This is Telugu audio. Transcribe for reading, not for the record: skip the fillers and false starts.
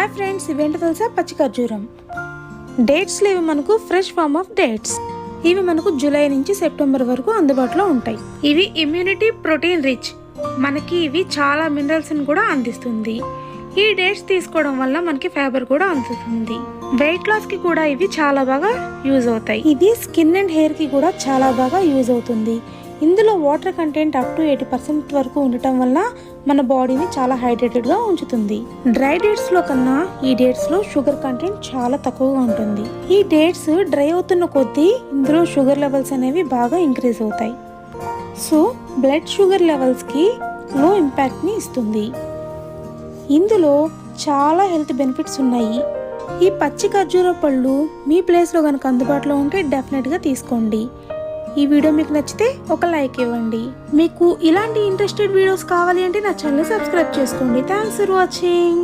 హాయ్ ఫ్రెండ్స్, ఇవేంటో తెలుసా? పచ్చి ఖర్జూరం డేట్స్లో ఇవి మనకు ఫ్రెష్ ఫార్మ్ ఆఫ్ డేట్స్. ఇవి మనకు జూలై నుంచి సెప్టెంబర్ వరకు అందుబాటులో ఉంటాయి. ఇవి ఇమ్యూనిటీ ప్రోటీన్ రిచ్. మనకి ఇవి చాలా మినరల్స్ని కూడా అందిస్తుంది. ఈ డేట్స్ తీసుకోవడం వల్ల మనకి ఫైబర్ కూడా అందుతుంది. వెయిట్ లాస్కి కూడా ఇవి చాలా బాగా యూజ్ అవుతాయి. ఇది స్కిన్ అండ్ హెయిర్కి కూడా చాలా బాగా యూజ్ అవుతుంది. ఇందులో వాటర్ కంటెంట్ అప్ టు 80% వరకు ఉండటం వల్ల మన బాడీని చాలా హైడ్రేటెడ్గా ఉంచుతుంది. డ్రై డేట్స్లో కన్నా ఈ డేట్స్లో షుగర్ కంటెంట్ చాలా తక్కువగా ఉంటుంది. ఈ డేట్స్ డ్రై అవుతున్న కొద్దీ ఇందులో షుగర్ లెవెల్స్ అనేవి బాగా ఇంక్రీజ్ అవుతాయి. సో బ్లడ్ షుగర్ లెవెల్స్కి లో ఇంపాక్ట్ని ఇస్తుంది. ఇందులో చాలా హెల్త్ బెనిఫిట్స్ ఉన్నాయి. ఈ పచ్చి ఖర్జూర పళ్ళు మీ ప్లేస్లో కనుక అందుబాటులో ఉంటే డెఫినెట్గా తీసుకోండి. ఈ వీడియో మీకు నచ్చితే ఒక లైక్ ఇవ్వండి. మీకు ఇలాంటి ఇంట్రెస్టెడ్ వీడియోస్ కావాలి అంటే నా ఛానల్ సబ్స్క్రైబ్ చేసుకోండి. Thanks for watching.